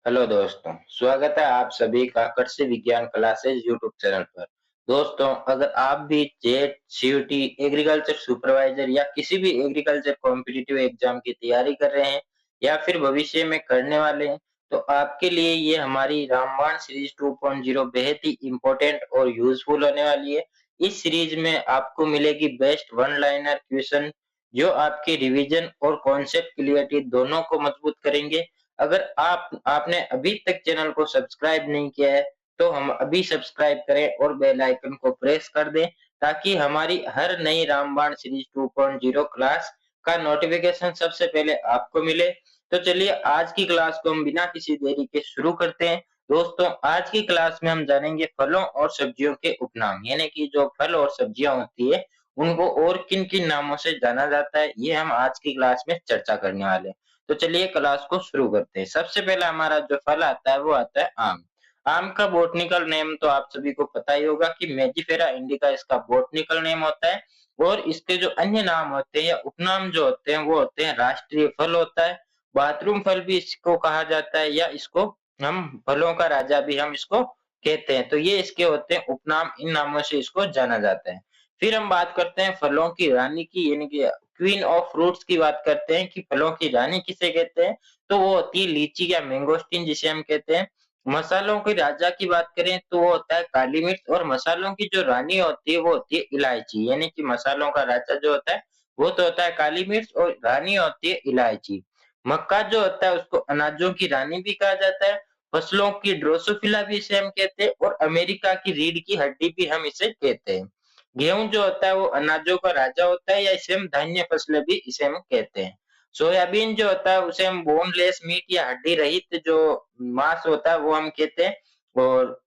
Hello दोस्तों, स्वागत है आप सभी का कृषि विज्ञान क्लासेज यूट्यूब चैनल पर। दोस्तों, अगर आप भी जेट, सीयूटी, एग्रीकल्चर सुपरवाइजर या किसी भी एग्रीकल्चर कॉम्पिटिटिव एग्जाम की तैयारी कर रहे हैं या फिर भविष्य में करने वाले हैं, तो आपके लिए ये हमारी रामबाण सीरीज 2.0 बेहद ही इम्पोर्टेंट और यूजफुल होने वाली है। इस सीरीज में आपको मिलेगी बेस्ट वन लाइनर क्वेश्चन जो आपके रिवीजन और कॉन्सेप्ट क्लियरिटी दोनों को मजबूत करेंगे। अगर आपने अभी तक चैनल को सब्सक्राइब नहीं किया है, तो हम अभी सब्सक्राइब करें और बेल आइकन को प्रेस कर दें ताकि हमारी हर नई रामबाण सीरीज 2.0 क्लास का नोटिफिकेशन सबसे पहले आपको मिले। तो चलिए आज की क्लास को हम बिना किसी देरी के शुरू करते हैं। दोस्तों, आज की क्लास में हम जानेंगे फलों और सब्जियों के उपनाम, यानी कि जो फल और सब्जियां होती है उनको और किन किन नामों से जाना जाता है, ये हम आज की क्लास में चर्चा करने वाले हैं। तो चलिए क्लास को शुरू करते हैं। सबसे पहला हमारा जो फल आता है वो आता है आम। आम का बॉटनिकल नेम तो आप सभी को पता ही होगा कि मेजिफेरा इंडिका इसका बॉटनिकल नेम होता है। और इसके जो अन्य नाम होते हैं या उपनाम जो होते हैं वो होते हैं राष्ट्रीय फल होता है, बाथरूम फल भी इसको कहा जाता है, या इसको हम फलों का राजा भी हम इसको कहते हैं। तो ये इसके होते हैं उपनाम, इन नामों से इसको जाना जाता है। फिर हम बात करते हैं फलों की रानी की, यानी कि क्वीन ऑफ फ्रूट्स की बात करते हैं कि फलों की रानी किसे कहते हैं, तो वो होती है लीची या मैंगोस्टीन जिसे हम कहते हैं। मसालों के राजा की बात करें तो वो होता है काली मिर्च, और मसालों की जो रानी होती है वो होती है इलायची, यानी कि मसालों का राजा जो होता है वो तो होता है काली मिर्च और रानी होती है इलायची। मक्का जो होता है उसको अनाजों की रानी भी कहा जाता है, फसलों की ड्रोसोफिला भी इसे हम कहते हैं, और अमेरिका की रीढ़ की हड्डी भी हम इसे कहते हैं। गेहूं जो होता है वो अनाजों का राजा होता है, या इसे हम धान्य फसलें भी इसे हम कहते हैं। सोयाबीन जो होता है उसे हम बोनलेस मीट या हड्डी रहित जो मांस होता है वो हम कहते हैं। और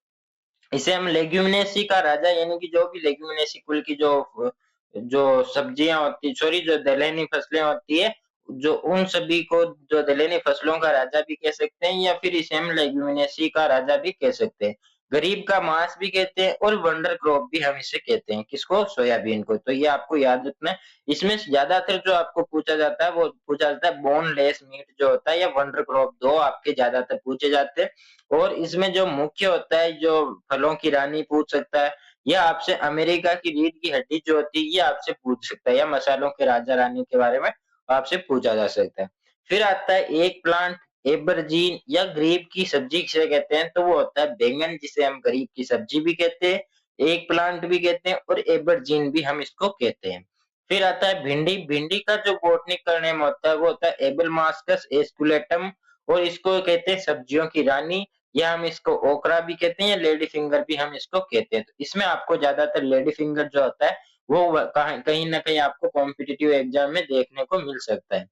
इसे हम लेग्यूमिनेसी का राजा, यानी कि जो भी लेग्यूमिनेसी कुल की जो जो सब्जियां होती, सॉरी, जो दलहनी फसलें होती है, जो उन सभी को जो दलहनी फसलों का राजा भी कह सकते हैं, या फिर इसे हम लेग्यूमिनेसी का राजा भी कह सकते हैं। गरीब का मांस भी कहते हैं, और वंडर क्रॉप भी हम इसे कहते हैं, किसको? सोयाबीन को। तो ये आपको याद रखना है। इसमें ज्यादातर जो आपको पूछा जाता है वो पूछा जाता है बोनलेस मीट जो होता है, या वंडर क्रॉप, दो आपके ज्यादातर पूछे जाते हैं। और इसमें जो मुख्य होता है, जो फलों की रानी पूछ सकता है, या आपसे अमेरिका की रीढ़ की हड्डी जो होती है ये आपसे पूछ सकता है, या मसालों के राजा रानी के बारे में आपसे पूछा जा सकता है। फिर आता है एक प्लांट, एबरजीन या गरीब की सब्जी किसे कहते हैं, तो वो होता है बैंगन, जिसे हम गरीब की सब्जी भी कहते हैं, एक प्लांट भी कहते हैं, और एबरजीन भी हम इसको कहते हैं। फिर आता है भिंडी। भिंडी का जो बॉटनिकल नेम होता है वो होता है एबलमास्कस एस्कुलेटम, और इसको कहते हैं सब्जियों की रानी, या हम इसको ओकरा भी कहते हैं, या लेडी फिंगर भी हम इसको कहते हैं। तो इसमें आपको ज्यादातर लेडी फिंगर जो होता है वो कहीं ना कहीं आपको कॉम्पिटिटिव एग्जाम में देखने को मिल सकता है।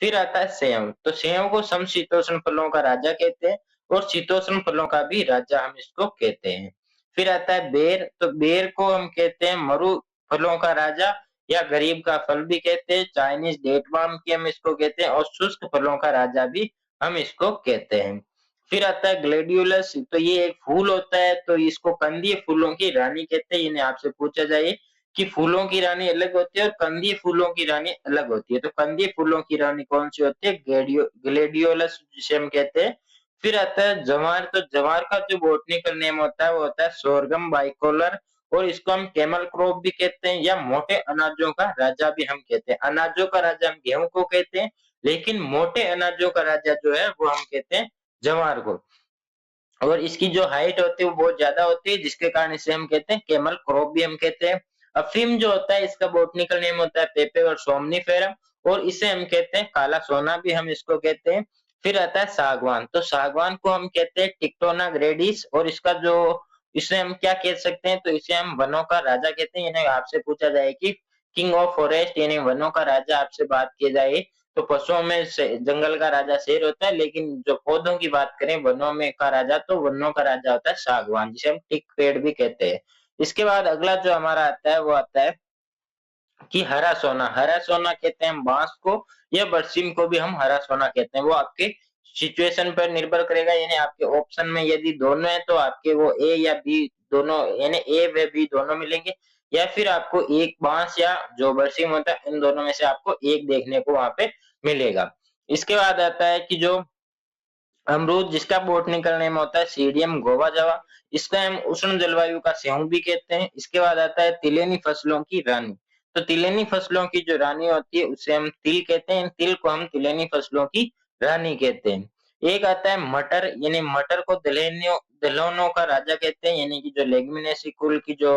फिर आता है सेव। तो सेव को समशीतोष्ण फलों का राजा कहते हैं, और शीतोष्ण फलों का भी राजा हम इसको कहते हैं। फिर आता है बेर। तो बेर को हम कहते हैं मरु फलों का राजा, या गरीब का फल भी कहते हैं, चाइनीज डेट पाम की हम इसको कहते हैं, और शुष्क फलों का राजा भी हम इसको कहते हैं। फिर आता है ग्लेडियोलस। तो ये एक फूल होता है, तो इसको कंदीय फूलों की रानी कहते हैं। इन्हें आपसे पूछा जाए कि फूलों की रानी अलग होती है और कंदीय फूलों की रानी अलग होती है, तो कंदीय फूलों की रानी कौन सी होती है? ग्लेडियोलस जिसे हम कहते हैं। फिर आता है जवार। तो जवार का जो बॉटनिकल नेम होता है वो होता है सोरगम बाइकोलर, और इसको हम कैमल क्रॉप भी कहते हैं, या मोटे अनाजों का राजा भी हम कहते हैं। अनाजों का राजा हम गेहूं को कहते हैं, लेकिन मोटे अनाजों का राजा जो है वो हम कहते हैं जवार को। और इसकी जो हाइट होती है वो बहुत ज्यादा होती है, जिसके कारण इसे हम कहते हैं कैमल क्रॉप भी हम कहते हैं। अफीम जो होता है इसका बॉटनिकल नेम होता है पेपे और सोमनीफेरम, और इसे हम कहते हैं काला सोना भी हम इसको कहते हैं। फिर आता है सागवान। तो सागवान को हम कहते हैं टिक्टोना ग्रेडिस, और इसका जो इसे हम क्या कह सकते हैं, तो इसे हम वनों का राजा कहते हैं। यानी आपसे पूछा जाए कि किंग ऑफ फॉरेस्ट, यानी वनों का राजा आपसे बात की जाए, तो पशुओं में से जंगल का राजा शेर होता है, लेकिन जो पौधों की बात करें वनों में का राजा, तो वनों का राजा होता है सागवान, जिसे हम टिक पेड़ भी कहते हैं। इसके बाद अगला जो हमारा आता है वो आता है कि हरा सोना। हरा सोना कहते हैं हम बांस को, या बरसीम को भी हम हरा सोना कहते हैं। वो आपके सिचुएशन पर निर्भर करेगा, यानी आपके ऑप्शन में यदि दोनों है तो आपके वो ए या बी दोनों, यानी ए व बी दोनों मिलेंगे, या फिर आपको एक बांस या जो बरसीम होता है इन दोनों में से आपको एक देखने को वहां पे मिलेगा। इसके बाद आता है कि जो अमरूद जिसका बॉटनिकल नेम होता है सीडियम गोवा जावा, इसका हम उष्ण जलवायु का सेव भी कहते हैं। इसके बाद आता है तिलैनी फसलों की रानी। तो तिलैनी फसलों की जो रानी होती है उसे हम तिल कहते हैं, तिल को हम तिलैनी फसलों की रानी कहते हैं। एक आता है मटर, यानी मटर को दलहनों का राजा कहते हैं, यानी कि जो लेग्युमिनेसी कुल की जो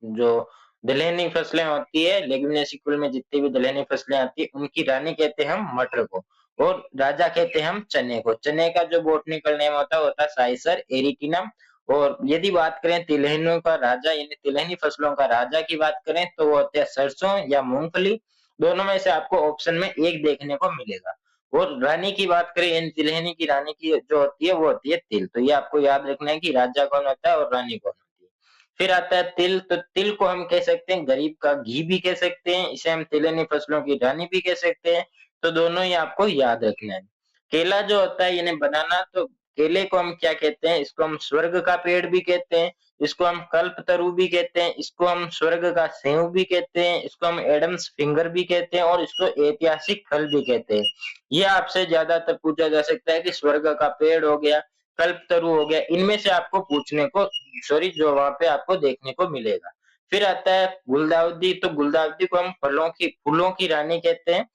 जो दलहनी फसलें होती है, लेग्युमिनेसी कुल में जितनी भी दलहनी फसलें आती है उनकी रानी कहते हैं हम मटर को। और राजा कहते हैं हम चने को। चने का जो बॉटनिकल नेम होता है साइसर एरिटिनम। और यदि बात करें तिलहनों का राजा यानी तिलहनी फसलों का राजा की बात करें तो वो होते हैं सरसों या मूंगफली। दोनों में से आपको ऑप्शन में एक देखने को मिलेगा। और रानी की बात करें यानी तिलहनी की रानी की जो होती है वो होती है तिल। तो ये आपको याद रखना है कि राजा कौन होता है और रानी कौन होती है। फिर आता है तिल। तो तिल को हम कह सकते हैं गरीब का घी भी कह सकते हैं, इसे हम तिलहनी फसलों की रानी भी कह सकते हैं। तो दोनों ही आपको याद रखना है। केला जो होता है यानी बनाना, तो केले को हम क्या कहते हैं, इसको हम स्वर्ग का पेड़ भी कहते हैं, इसको हम कल्पतरु भी कहते हैं, इसको हम स्वर्ग का सेव भी कहते हैं, इसको हम एडम्स फिंगर भी कहते हैं और इसको ऐतिहासिक फल भी कहते हैं। ये आपसे ज्यादातर पूछा जा सकता है कि स्वर्ग का पेड़ हो गया, कल्पतरु हो गया, इनमें से आपको पूछने को सॉरी जो वहां पे आपको देखने को मिलेगा। फिर आता है गुलदाउदी। तो गुलदाउदी को हम फूलों की रानी कहते हैं,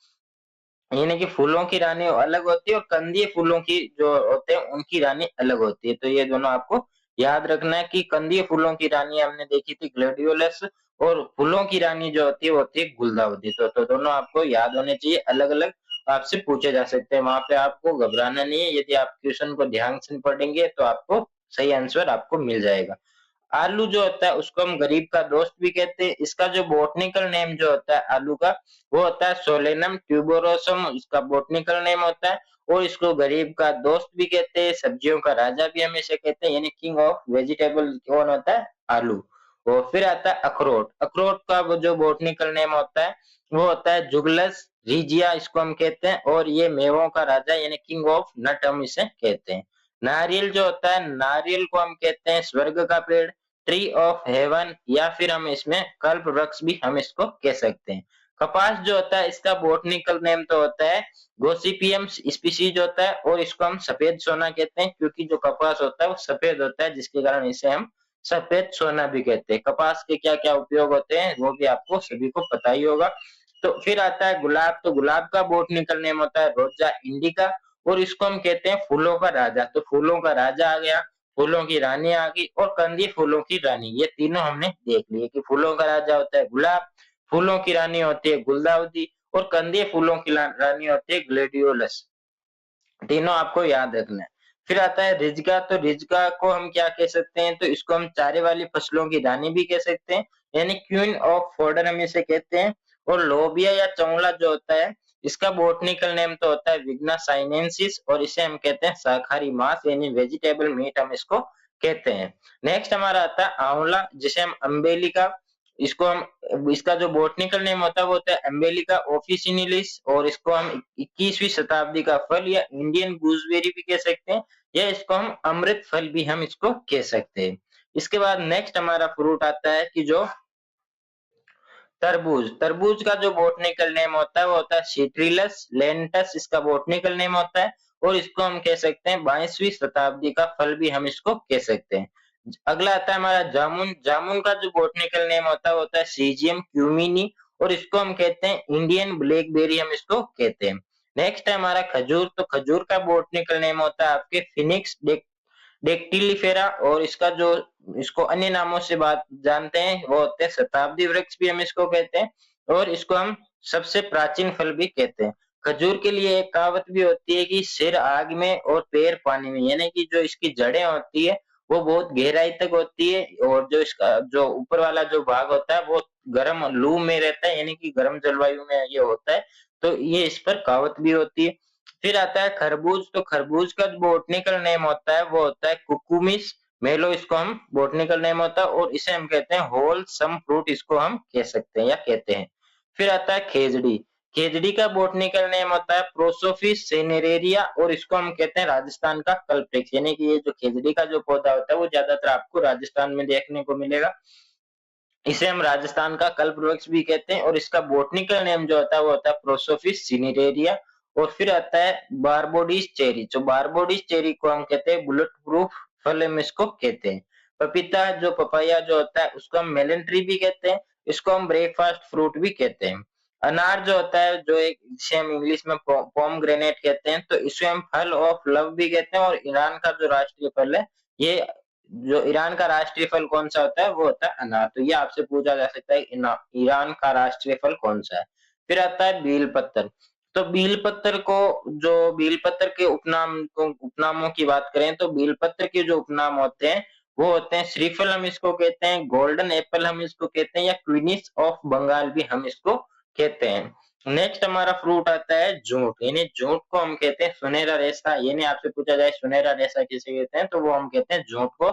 यानी कि फूलों की रानी अलग होती है और कंदीय फूलों की जो होते हैं उनकी रानी अलग होती है। तो ये दोनों आपको याद रखना है कि कंदीय फूलों की रानी हमने देखी थी ग्लैडियोलस, और फूलों की रानी जो होती है वो होती है गुलदाउदी। तो दोनों आपको याद होने चाहिए, अलग अलग आपसे पूछे जा सकते हैं, वहां पे आपको घबराना नहीं है। यदि आप क्वेश्चन को ध्यान से पढ़ेंगे तो आपको सही आंसर आपको मिल जाएगा। आलू जो होता है उसको हम गरीब का दोस्त भी कहते हैं। इसका जो बॉटनिकल नेम जो होता है आलू का वो होता है सोलेनम ट्यूबरोसम, इसका बॉटनिकल नेम होता है। और इसको गरीब का दोस्त भी कहते हैं, सब्जियों का राजा भी हम इसे कहते हैं, यानी किंग ऑफ वेजिटेबल कौन होता है, आलू। और फिर आता है अखरोट। अखरोट का वो जो बॉटनिकल नेम होता है वो होता है जुगलस रीजिया, इसको हम कहते हैं, और ये मेवों का राजा यानी किंग ऑफ नट हम इसे कहते हैं। नारियल जो होता है, नारियल को हम कहते हैं स्वर्ग का पेड़, ट्री ऑफ हेवन, या फिर हम इसमें कल्प वृक्ष भी हम इसको कह सकते हैं। कपास जो होता है इसका बॉटनिकल नेम तो होता है गोसिपियम स्पीसीज होता है, और इसको हम सफेद सोना कहते हैं क्योंकि जो कपास होता है वो सफेद होता है, जिसके कारण इसे हम सफेद सोना भी कहते हैं। कपास के क्या क्या उपयोग होते हैं वो भी आपको सभी को पता ही होगा। तो फिर आता है गुलाब। तो गुलाब का बॉटनिकल नेम होता है रोजा इंडिका, और इसको हम कहते हैं फूलों का राजा। तो फूलों का राजा आ गया, फूलों की रानी आ गई, और कंदी फूलों की रानी, ये तीनों हमने देख लिए कि फूलों का राजा होता है गुलाब, फूलों की रानी होती है गुलदाउदी, और कंदी फूलों की रानी होती है ग्लेडियोलस। तीनों आपको याद रखना है। फिर आता है रिजगा। तो रिजगा को हम क्या कह सकते हैं, तो इसको हम चारे वाली फसलों की रानी भी कह सकते हैं, यानी क्वीन ऑफ फॉर्डर हम इसे कहते हैं। और लोबिया या चौला जो होता है इसका बॉटनिकल नेम तो होता है विग्ना साइनेंसिस, और इसे हम कहते हैं शाकाहारी मांस यानी वेजिटेबल मीट हम इसको कहते हैं। नेक्स्ट हमारा आता है आंवला, जिसे हम अम्बेलिका, इसको हम इसका जो बॉटनिकल नेम होता है वो होता है एम्बेलिका ऑफिसिनिलिस, और इसको हम 21वीं शताब्दी का फल या इंडियन गूसबेरी भी कह सकते हैं, या इसको हम अमृत फल भी हम इसको कह सकते हैं। इसके बाद नेक्स्ट हमारा फ्रूट आता है कि जो तरबूज। तरबूज का जो बॉटनिकल नेम होता है वो होता है सिट्रिलस लेंटस, इसका बॉटनिकल नेम होता है, और इसको हम कह सकते हैं 22वीं शताब्दी का फल भी हम इसको कह सकते हैं। अगला आता है हमारा जामुन। जामुन का जो बॉटनिकल नेम होता है वो होता है सीजियम क्यूमिनी, और इसको हम कहते हैं इंडियन ब्लैकबेरी हम इसको कहते हैं। नेक्स्ट है हमारा खजूर। तो खजूर का बॉटनिकल नेम होता है आपके फिनिक्स डेक्टिलिफेरा, और इसका जो इसको अन्य नामों से बात जानते हैं वो होते हैं शताब्दी वृक्ष भी हम इसको कहते हैं, और इसको हम सबसे प्राचीन फल भी कहते हैं। खजूर के लिए एक कहावत भी होती है कि सिर आग में और पैर पानी में, यानी कि जो इसकी जड़ें होती है वो बहुत गहराई तक होती है, और जो इसका जो ऊपर वाला जो भाग होता है वो गर्म लू में रहता है, यानी कि गर्म जलवायु में ये होता है। तो ये इस पर कहावत भी होती है। फिर आता है खरबूज। तो खरबूज का जो बॉटनिकल नेम होता है वो होता है कुकुमिस मेलो, इसको हम बॉटनिकल नेम होता है, और इसे हम कहते हैं होल सम फ्रूट, इसको हम कह सकते हैं या कहते हैं। फिर आता है खेजड़ी। खेजड़ी का बॉटनिकल नेम होता है प्रोसोफिस सेनेरेरिया, और इसको हम कहते हैं राजस्थान का कल्पवृक्ष, यानी कि ये जो खेजड़ी का जो पौधा होता है वो ज्यादातर आपको राजस्थान में देखने को मिलेगा। इसे हम राजस्थान का कल्पवृक्ष भी कहते हैं, और इसका बॉटनिकल नेम जो होता है वो होता है प्रोसोफिस सिनेरेरिया, और फिर आता है बारबोडीज चेरी। जो बारबोडीज चेरी को हम कहते हैं बुलेट प्रूफ फल, हम इसको कहते हैं। पपीता जो पपाया जो होता है उसको हम मेलन ट्री भी कहते हैं, इसको हम ब्रेकफास्ट फ्रूट भी कहते हैं। अनार जो होता है जो एक, जिसे हम इंग्लिश में पोमग्रेनेट कहते हैं, तो इसे हम फल ऑफ लव भी कहते हैं। और ईरान का जो राष्ट्रीय फल है, ये जो ईरान का राष्ट्रीय फल कौन सा होता है, वो होता है अनार। तो ये आपसे पूछा जा सकता है ईरान का राष्ट्रीय फल कौन सा है। फिर आता है बील पत्तर। तो बील पत्तर को, जो बील पत्तर के उपनामों की बात करें, तो बील पत्तर के जो उपनाम होते हैं वो होते हैं श्रीफल, हम इसको कहते हैं, गोल्डन एप्पल हम इसको कहते हैं, या क्वीनिस ऑफ बंगाल भी हम इसको कहते हैं। नेक्स्ट हमारा फ्रूट आता है जूट। यानी जूट को हम कहते हैं सुनहरा रेशा। यानी आपसे पूछा जाए सुनहरा रेशा किसे कहते हैं, तो वो हम कहते हैं जूट को।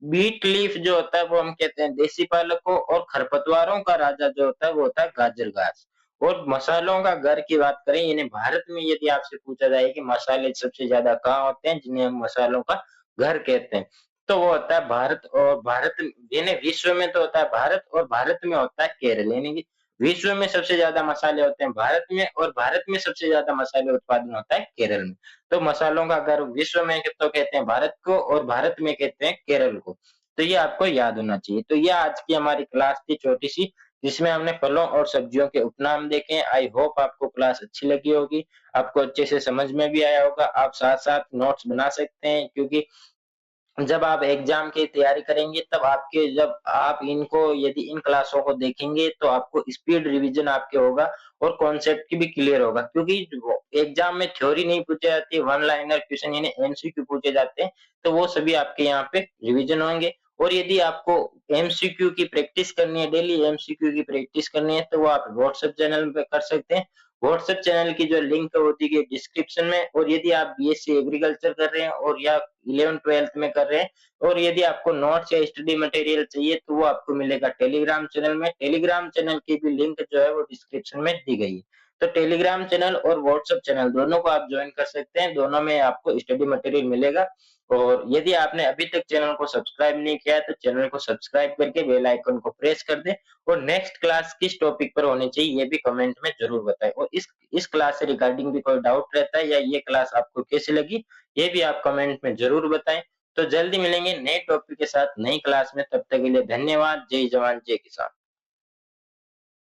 बीट लीफ जो होता है वो हम कहते हैं देसी पालक को। और खरपतवारों का राजा जो होता है वो होता है गाजर घास। और मसालों का घर की बात करें, यानी भारत में यदि आपसे पूछा जाए कि मसाले सबसे ज्यादा कहाँ होते हैं, जिन्हें हम मसालों का घर कहते हैं, तो वो होता है भारत। और भारत यानी विश्व में तो होता है भारत, और भारत में होता है केरल। यानी कि विश्व में सबसे ज्यादा मसाले होते हैं भारत में, और भारत में सबसे ज्यादा मसाले उत्पादन होता है केरल में। तो मसालों का घर विश्व में तो कहते हैं भारत को, और भारत में कहते हैं केरल को। तो ये आपको याद होना चाहिए। तो ये आज की हमारी क्लास थी छोटी सी, जिसमें हमने फलों और सब्जियों के उपनाम देखे। आई होप आपको क्लास अच्छी लगी होगी, आपको अच्छे से समझ में भी आया होगा। आप साथ साथ नोट्स बना सकते हैं, क्योंकि जब आप एग्जाम की तैयारी करेंगे, तब आपके, जब आप इनको, यदि इन क्लासों को देखेंगे, तो आपको स्पीड रिवीजन आपके होगा, और कॉन्सेप्ट की भी क्लियर होगा। क्योंकि एग्जाम में थ्योरी नहीं पूछी जाती, वन लाइनर क्वेश्चन यानी एमसीक्यू पूछे जाते हैं, तो वो सभी आपके यहाँ पे रिवीजन होंगे। और यदि आपको एमसीक्यू की प्रैक्टिस करनी है, डेली एमसीक्यू की प्रैक्टिस करनी है, तो वो आप व्हाट्सएप चैनल पे कर सकते हैं। व्हाट्सएप चैनल की जो लिंक है वो दी गई डिस्क्रिप्शन में। और यदि आप बीएससी एग्रीकल्चर कर रहे हैं, और या 11th-12th में कर रहे हैं, और यदि आपको नोट्स या स्टडी मटेरियल चाहिए, तो वो आपको मिलेगा टेलीग्राम चैनल में। टेलीग्राम चैनल की भी लिंक जो है वो डिस्क्रिप्शन में दी गई है। तो टेलीग्राम चैनल और व्हाट्सएप चैनल दोनों को आप ज्वाइन कर सकते हैं, दोनों में आपको स्टडी मटेरियल मिलेगा। और यदि आपने अभी तक चैनल को सब्सक्राइब नहीं किया है, तो चैनल को सब्सक्राइब करके बेल आइकन को प्रेस कर दें। और नेक्स्ट क्लास किस टॉपिक पर होनी चाहिए, ये भी कमेंट में जरूर बताएं। और इस क्लास से रिगार्डिंग भी कोई डाउट रहता है, या ये क्लास आपको कैसी लगी, ये भी आप कमेंट में जरूर बताएं। तो जल्दी मिलेंगे नए टॉपिक के साथ नई क्लास में। तब तक के लिए धन्यवाद। जय जवान जय किसान।